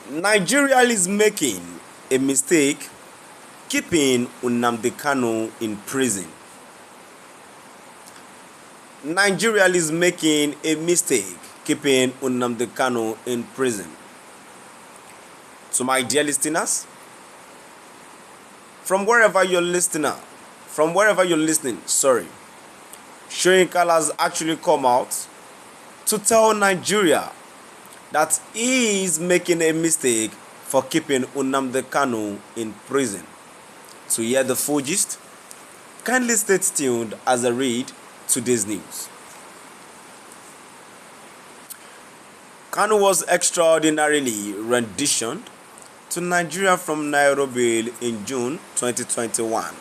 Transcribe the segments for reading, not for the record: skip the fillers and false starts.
Nigeria is making a mistake keeping Nnamdi Kanu in prison. Nigeria is making a mistake keeping Nnamdi Kanu in prison. To my dear listeners, from wherever you're listening, Soyinka has actually come out to tell Nigeria that he is making a mistake for keeping Nnamdi Kanu in prison. To hear the full gist, kindly stay tuned as I read today's news. Kanu was extraordinarily renditioned to Nigeria from Nairobi in June 2021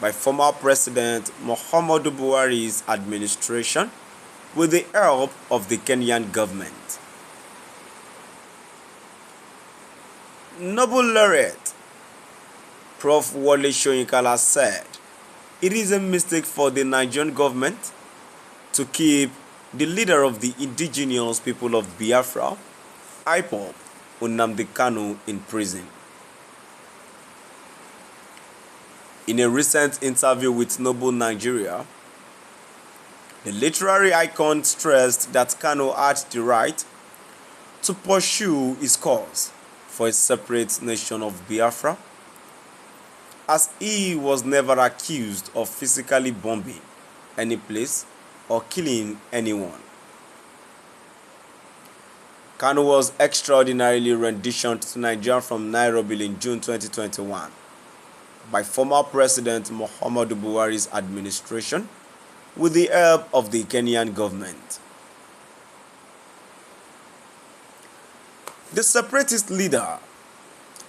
by former President Muhammadu Buhari's administration with the help of the Kenyan government. Nobel laureate Prof. Wole Soyinka said it is a mistake for the Nigerian government to keep the leader of the indigenous people of Biafra, IPOB, Nnamdi Kanu, in prison. In a recent interview with Noble Nigeria, the literary icon stressed that Kanu had the right to pursue his cause for a separate nation of Biafra, as he was never accused of physically bombing any place or killing anyone. Kanu was extraordinarily renditioned to Nigeria from Nairobi in June 2021 by former President Muhammadu Buhari's administration with the help of the Kenyan government. The separatist leader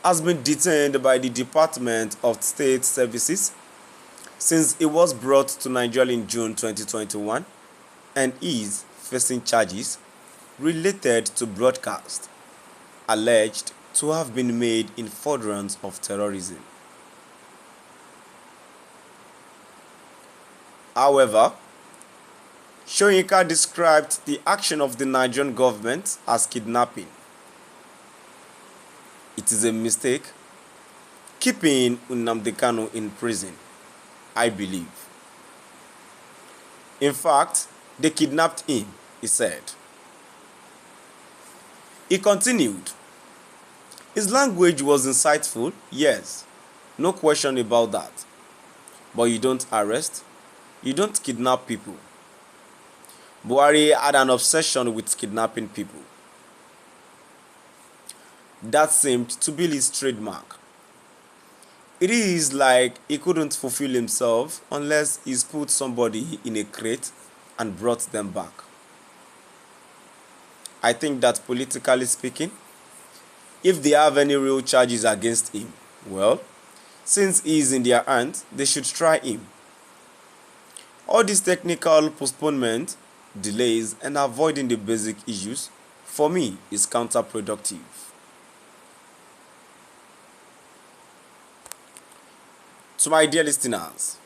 has been detained by the Department of State Services since he was brought to Nigeria in June 2021 and is facing charges related to broadcast alleged to have been made in furtherance of terrorism. However, Soyinka described the action of the Nigerian government as kidnapping. It is a mistake keeping Nnamdi Kanu in prison, I believe. In fact, they kidnapped him, he said. He continued, his language was insightful, yes, no question about that. But you don't arrest, you don't kidnap people. Buhari had an obsession with kidnapping people. That seemed to be his trademark. It is like he couldn't fulfill himself unless he's put somebody in a crate and brought them back. I think that politically speaking, if they have any real charges against him, well, since he is in their hands, they should try him. All these technical postponement, delays, and avoiding the basic issues, for me, is counterproductive. To my dear listeners,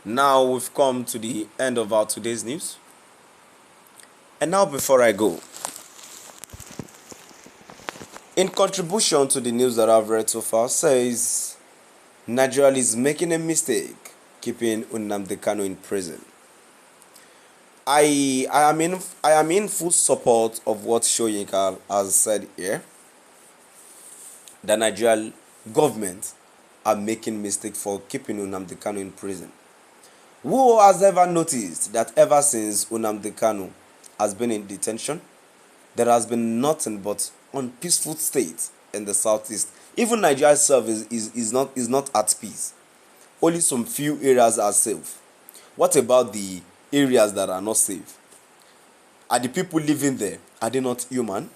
now we've come to the end of our today's news. And now before I go, in contribution to the news that I've read so far, says Nigeria is making a mistake keeping Nnamdi Kanu in prison. I am in full support of what Soyinka has said here. The Nigerian government are making mistake for keeping Nnamdi Kanu in prison. Who has ever noticed that ever since Nnamdi Kanu has been in detention, there has been nothing but unpeaceful state in the southeast. Even Nigeria itself is not at peace. Only some few areas are safe. What about the areas that are not safe? Are the people living there, are they not human?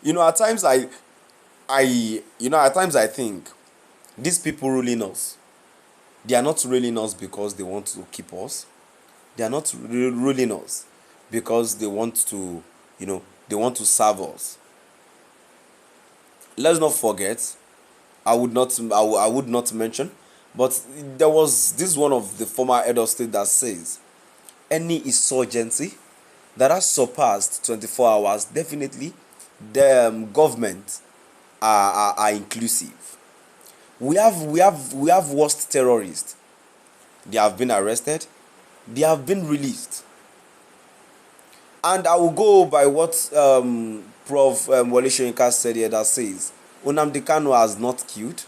At times I think these people ruling us, they are not ruling us because they want to keep us. They are not ruling us because they want to, they want to serve us. Let's not forget, I would not mention, but there was this one of the former head of state that says any insurgency that has surpassed 24 hours, definitely the government are inclusive. We have worst terrorists. They have been arrested. They have been released. And I will go by what Prof. Wole Soyinka said here, that says Nnamdi Kanu has not killed,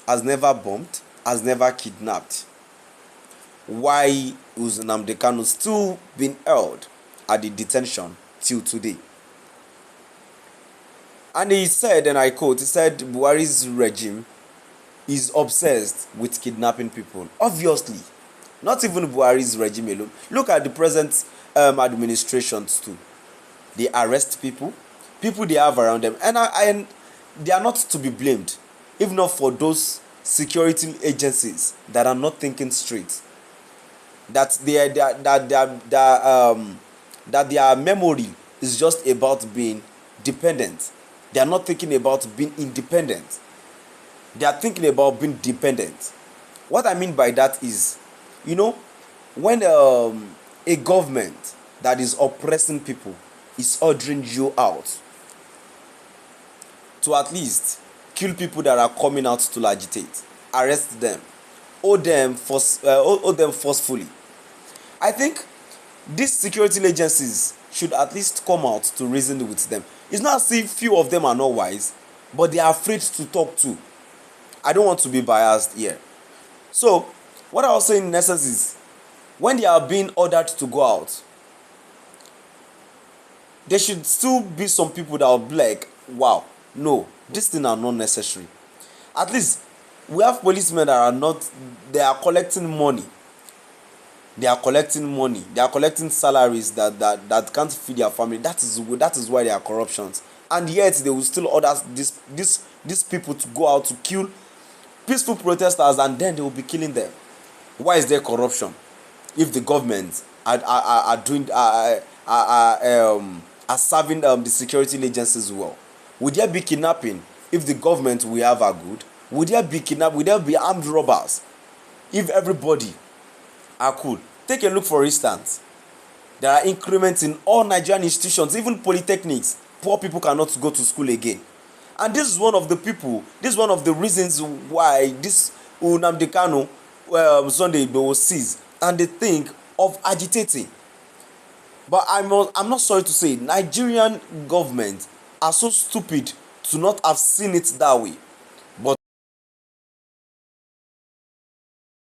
has never bombed, has never kidnapped. Why is Nnamdi Kanu still being held at the detention till today? And he said, and I quote, he said Buhari's regime is obsessed with kidnapping people. Obviously, not even Buhari's regime alone. Look at the present administrations too. They arrest people they have around them, and they are not to be blamed, if not for those security agencies that are not thinking straight. That their memory is just about being dependent. They are not thinking about being independent. They are thinking about being dependent. What I mean by that is, when a government that is oppressing people is ordering you out to at least kill people that are coming out to agitate, arrest them, hold them forcefully. I think these security agencies should at least come out to reason with them. It's not as if few of them are not wise, but they are afraid to talk to. I don't want to be biased here. So, what I was saying in essence is, when they are being ordered to go out, there should still be some people that will be like, wow, no, these things are not necessary. At least, we have policemen that are not, they are collecting money. They are collecting salaries that can't feed their family. That is why there are corruptions. And yet they will still order these people to go out to kill peaceful protesters, and then they will be killing them. Why is there corruption if the government are serving the security agencies well? Would there be kidnapping if the government we have are good? Would there be armed robbers if everybody are cool? Take a look, for instance. There are increments in all Nigerian institutions, even polytechnics. Poor people cannot go to school again. And this is one of the reasons why this Nnamdi Kanu Sunday was seized, and they think of agitating. But I'm not sorry to say, Nigerian government are so stupid to not have seen it that way.